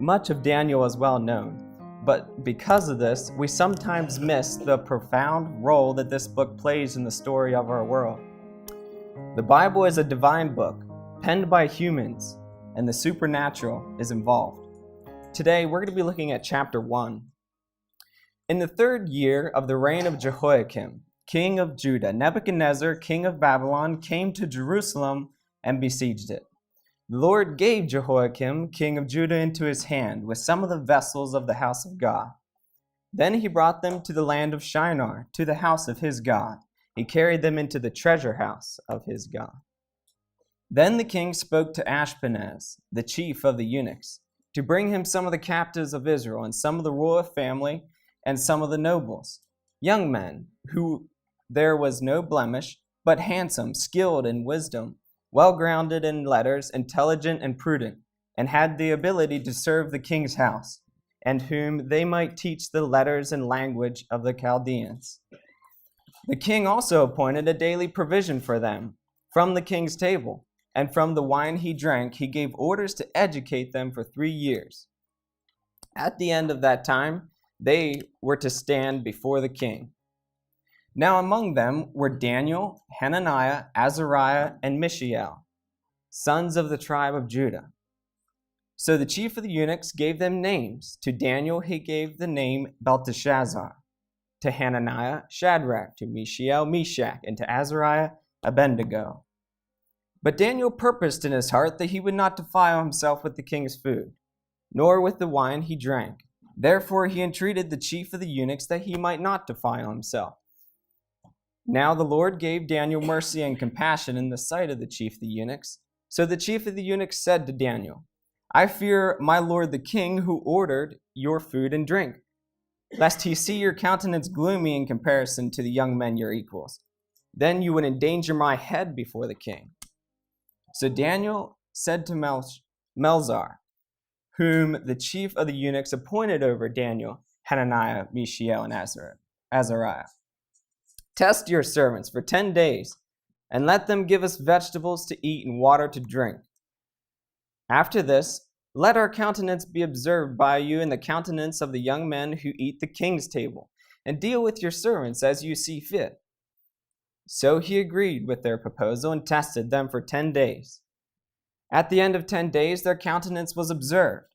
Much of Daniel is well known, but because of this, we sometimes miss the profound role that this book plays in the story of our world. The Bible is a divine book, penned by humans, and the supernatural is involved. Today, we're going to be looking at chapter 1. In the 3rd year of the reign of Jehoiakim, king of Judah, Nebuchadnezzar, king of Babylon, came to Jerusalem and besieged it. The Lord gave Jehoiakim, king of Judah, into his hand with some of the vessels of the house of God. Then he brought them to the land of Shinar, to the house of his God. He carried them into the treasure house of his God. Then the king spoke to Ashpenaz, the chief of the eunuchs, to bring him some of the captives of Israel, and some of the royal family, and some of the nobles, young men, who there was no blemish, but handsome, skilled in wisdom, well-grounded in letters, intelligent and prudent, and had the ability to serve the king's house, and whom they might teach the letters and language of the Chaldeans. The king also appointed a daily provision for them from the king's table, and from the wine he drank, he gave orders to educate them for 3 years. At the end of that time, they were to stand before the king. Now among them were Daniel, Hananiah, Azariah, and Mishael, sons of the tribe of Judah. So the chief of the eunuchs gave them names. To Daniel he gave the name Belteshazzar, to Hananiah Shadrach, to Mishael Meshach, and to Azariah Abednego. But Daniel purposed in his heart that he would not defile himself with the king's food, nor with the wine he drank. Therefore he entreated the chief of the eunuchs that he might not defile himself. Now the Lord gave Daniel mercy and compassion in the sight of the chief of the eunuchs. So the chief of the eunuchs said to Daniel, I fear my lord the king, who ordered your food and drink, lest he see your countenance gloomy in comparison to the young men your equals. Then you would endanger my head before the king. So Daniel said to Melzar, whom the chief of the eunuchs appointed over Daniel, Hananiah, Mishael, and Azariah, test your servants for 10 days, and let them give us vegetables to eat and water to drink. After this, let our countenance be observed by you in the countenance of the young men who eat the king's table, and deal with your servants as you see fit. So he agreed with their proposal and tested them for 10 days. At the end of 10 days, their countenance was observed,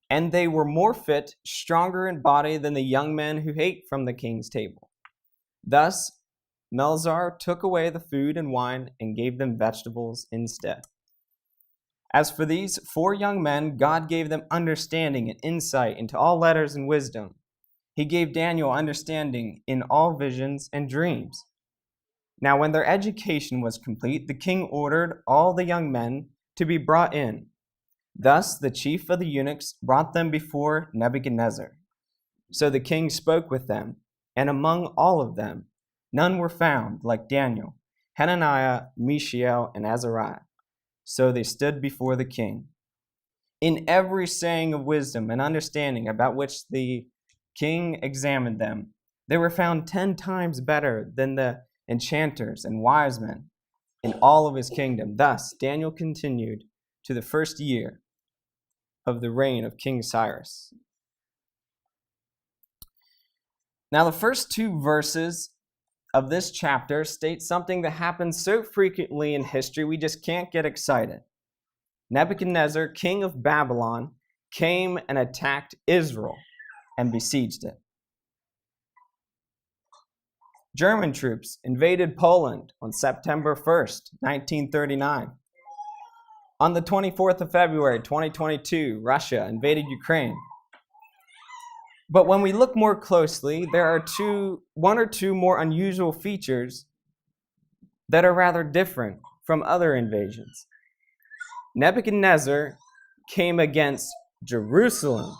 and they were more fit, stronger in body than the young men who ate from the king's table. Thus, Melzar took away the food and wine and gave them vegetables instead. As for these 4 young men, God gave them understanding and insight into all letters and wisdom. He gave Daniel understanding in all visions and dreams. Now when their education was complete, the king ordered all the young men to be brought in. Thus the chief of the eunuchs brought them before Nebuchadnezzar. So the king spoke with them, and among all of them, none were found like Daniel, Hananiah, Mishael, and Azariah. So they stood before the king. In every saying of wisdom and understanding about which the king examined them, they were found 10 times better than the enchanters and wise men in all of his kingdom. Thus Daniel continued to the 1st year of the reign of King Cyrus. Now the first 2 verses of this chapter state something that happens so frequently in history we just can't get excited. Nebuchadnezzar, king of Babylon, came and attacked Israel and besieged it. German troops invaded Poland on September 1st, 1939. On the 24th of February, 2022, Russia invaded Ukraine. But when we look more closely, there are 1 or 2 more unusual features that are rather different from other invasions. Nebuchadnezzar came against Jerusalem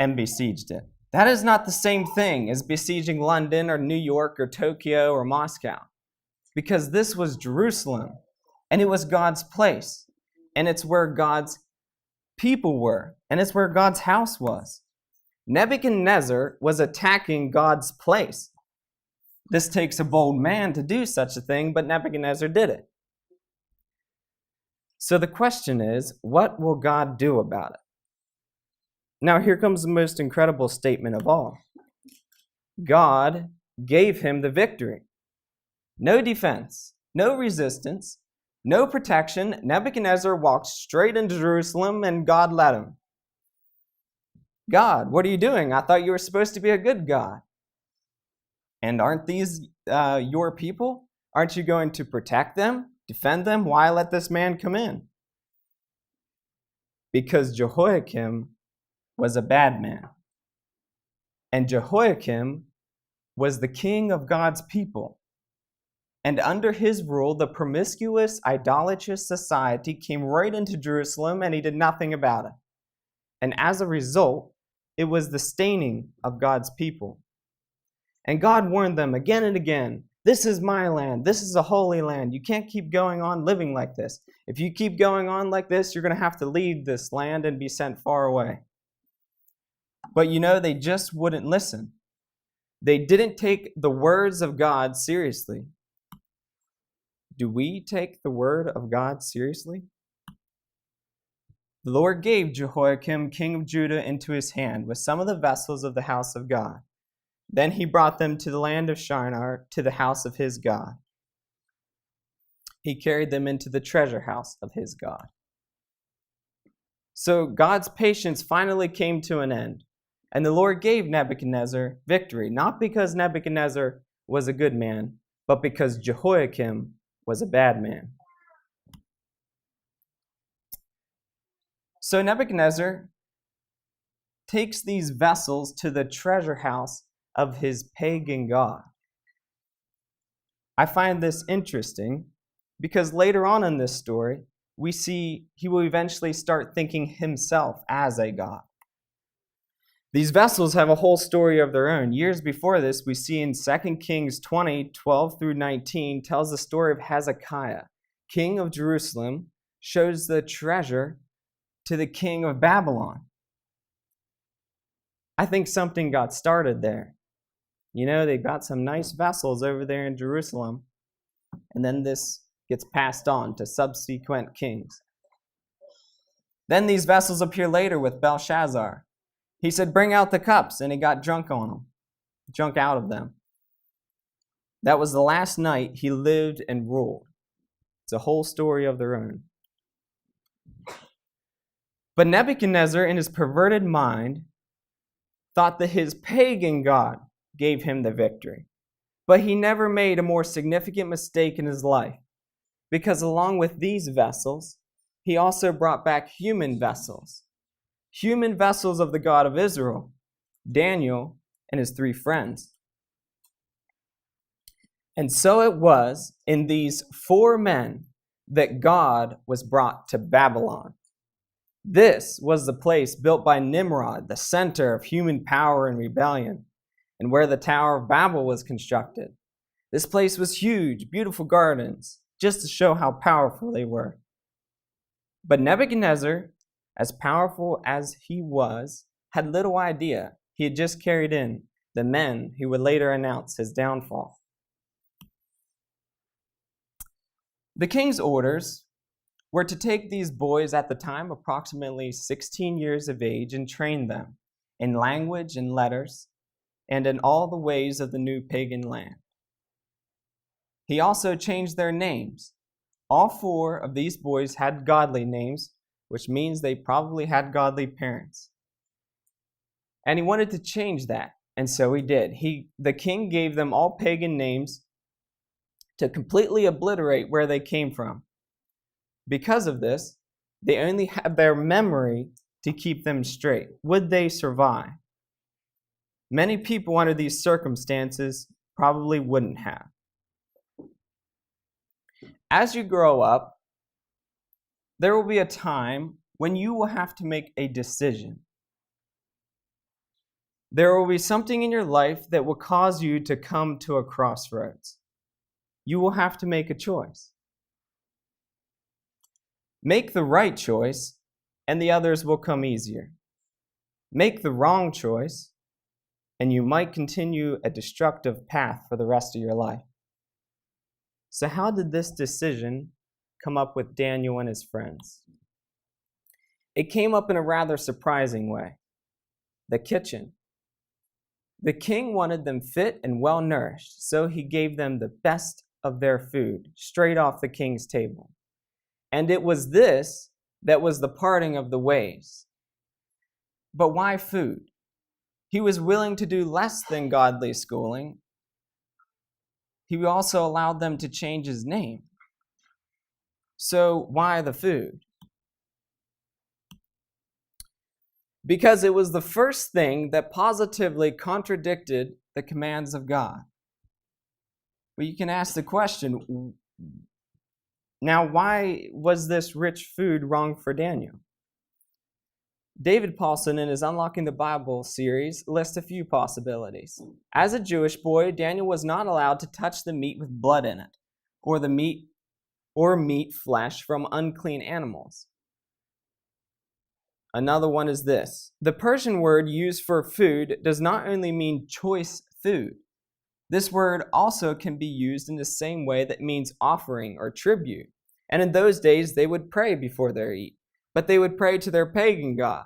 and besieged it. That is not the same thing as besieging London or New York or Tokyo or Moscow, because this was Jerusalem, and it was God's place, and it's where God's people were, and it's where God's house was. Nebuchadnezzar was attacking God's place. This takes a bold man to do such a thing, but Nebuchadnezzar did it. So the question is, what will God do about it? Now here comes the most incredible statement of all. God gave him the victory. No defense, no resistance, no protection. Nebuchadnezzar walked straight into Jerusalem and God let him. God, what are you doing? I thought you were supposed to be a good God. And aren't these your people? Aren't you going to protect them, defend them? Why let this man come in? Because Jehoiakim was a bad man. And Jehoiakim was the king of God's people. And under his rule, the promiscuous, idolatrous society came right into Jerusalem and he did nothing about it. And as a result, it was the staining of God's people. And God warned them again and again, this is my land. This is a holy land. You can't keep going on living like this. If you keep going on like this, you're going to have to leave this land and be sent far away. But they just wouldn't listen. They didn't take the words of God seriously. Do we take the word of God seriously? The Lord gave Jehoiakim, king of Judah, into his hand with some of the vessels of the house of God. Then he brought them to the land of Shinar, to the house of his God. He carried them into the treasure house of his God. So God's patience finally came to an end, and the Lord gave Nebuchadnezzar victory, not because Nebuchadnezzar was a good man, but because Jehoiakim was a bad man. So Nebuchadnezzar takes these vessels to the treasure house of his pagan god. I find this interesting because later on in this story, we see he will eventually start thinking himself as a god. These vessels have a whole story of their own. Years before this, we see in 2 Kings 20:12 through 19, tells the story of Hezekiah, king of Jerusalem, shows the treasure to the king of Babylon. I think something got started there. They got some nice vessels over there in Jerusalem, and then this gets passed on to subsequent kings. Then these vessels appear later with Belshazzar. He said, bring out the cups, and he got drunk on them, drunk out of them. That was the last night he lived and ruled. It's a whole story of their own. But Nebuchadnezzar, in his perverted mind, thought that his pagan god gave him the victory. But he never made a more significant mistake in his life, because along with these vessels, he also brought back human vessels of the God of Israel, Daniel and his 3 friends. And so it was in these 4 men that God was brought to Babylon. This was the place built by Nimrod, the center of human power and rebellion, and where the Tower of Babel was constructed. This place was huge, beautiful gardens, just to show how powerful they were. But Nebuchadnezzar, as powerful as he was, had little idea he had just carried in the men who would later announce his downfall. The king's orders were to take these boys at the time approximately 16 years of age and train them in language and letters and in all the ways of the new pagan land. He also changed their names. All 4 of these boys had godly names, which means they probably had godly parents. And he wanted to change that, and so he did. The king gave them all pagan names to completely obliterate where they came from. Because of this, they only had their memory to keep them straight. Would they survive? Many people under these circumstances probably wouldn't have. As you grow up, there will be a time when you will have to make a decision. There will be something in your life that will cause you to come to a crossroads. You will have to make a choice. Make the right choice, and the others will come easier. Make the wrong choice, and you might continue a destructive path for the rest of your life. So how did this decision come up with Daniel and his friends. It came up in a rather surprising way. The kitchen. The king wanted them fit and well nourished, so he gave them the best of their food straight off the king's table. And it was this that was the parting of the ways. But why food? He was willing to do less than godly schooling. He also allowed them to change his name. So why the food? Because it was the first thing that positively contradicted the commands of God. But you can ask the question, now why was this rich food wrong for Daniel? David Paulson, in his Unlocking the Bible series, lists a few possibilities. As a Jewish boy, Daniel was not allowed to touch the meat with blood in it, or meat flesh from unclean animals. Another one is this. The Persian word used for food does not only mean choice food. This word also can be used in the same way that means offering or tribute. And in those days, they would pray before they eat, but they would pray to their pagan god.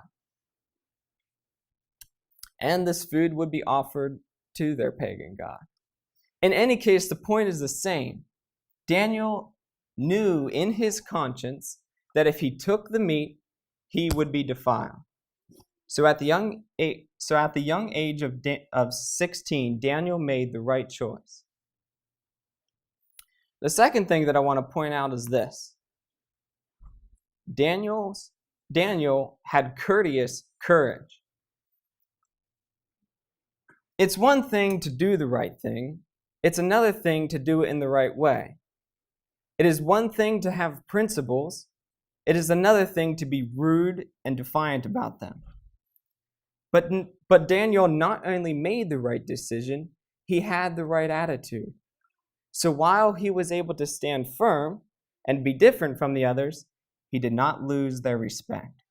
And this food would be offered to their pagan god. In any case, the point is the same. Daniel knew in his conscience that if he took the meat, he would be defiled. So at the young age of 16, Daniel made the right choice. The second thing that I want to point out is this. Daniel had courteous courage. It's one thing to do the right thing. It's another thing to do it in the right way. It is one thing to have principles. It is another thing to be rude and defiant about them. But Daniel not only made the right decision, he had the right attitude. So while he was able to stand firm and be different from the others, he did not lose their respect.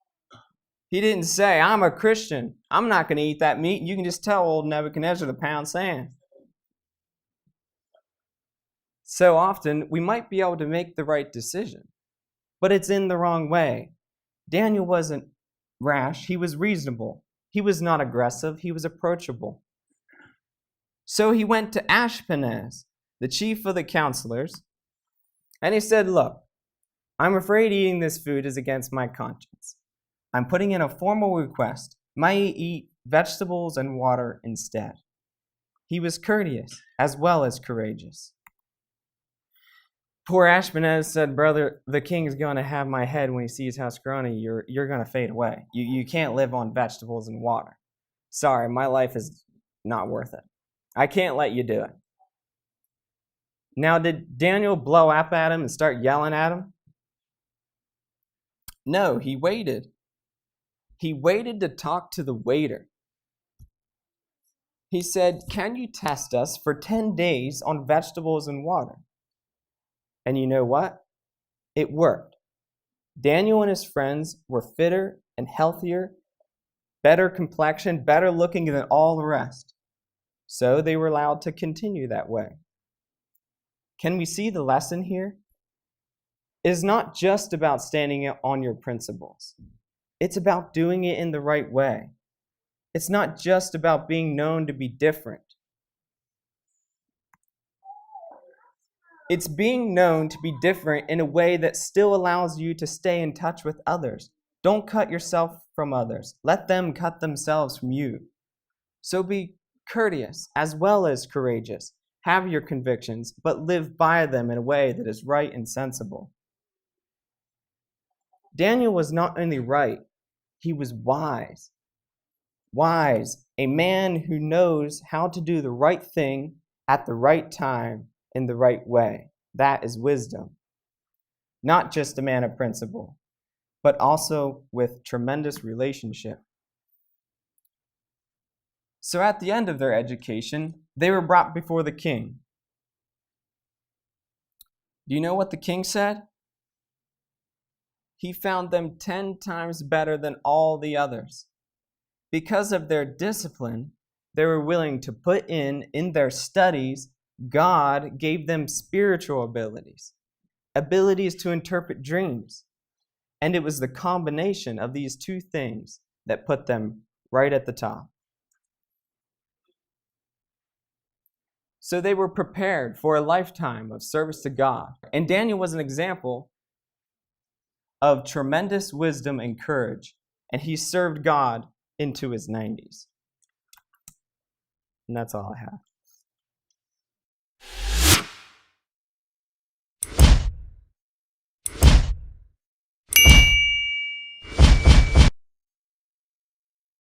He didn't say, I'm a Christian. I'm not going to eat that meat. You can just tell old Nebuchadnezzar the pound sand. So often, we might be able to make the right decision, but it's in the wrong way. Daniel wasn't rash. He was reasonable. He was not aggressive. He was approachable. So he went to Ashpenaz, the chief of the counselors, and he said, look, I'm afraid eating this food is against my conscience. I'm putting in a formal request. May I eat vegetables and water instead? He was courteous as well as courageous. Poor Ashpenaz said, brother, the king's going to have my head when he sees how scrawny you're going to fade away. You can't live on vegetables and water. Sorry, my life is not worth it. I can't let you do it. Now, did Daniel blow up at him and start yelling at him? No, he waited. He waited to talk to the waiter. He said, can you test us for 10 days on vegetables and water? And you know what? It worked. Daniel and his friends were fitter and healthier, better complexion, better looking than all the rest. So they were allowed to continue that way. Can we see the lesson here? It is not just about standing on your principles. It's about doing it in the right way. It's not just about being known to be different. It's being known to be different in a way that still allows you to stay in touch with others. Don't cut yourself from others. Let them cut themselves from you. So be courteous as well as courageous. Have your convictions, but live by them in a way that is right and sensible. Daniel was not only right, he was wise. Wise, a man who knows how to do the right thing at the right time in the right way. That is wisdom. Not just a man of principle, but also with tremendous relationship. So at the end of their education, they were brought before the king. Do you know what the king said? He found them 10 times better than all the others. Because of their discipline, they were willing to put in their studies. God gave them spiritual abilities. abilities to interpret dreams. And it was the combination of these two things that put them right at the top. So they were prepared for a lifetime of service to God. And Daniel was an example of tremendous wisdom and courage, and he served God into his 90s. And that's all I have.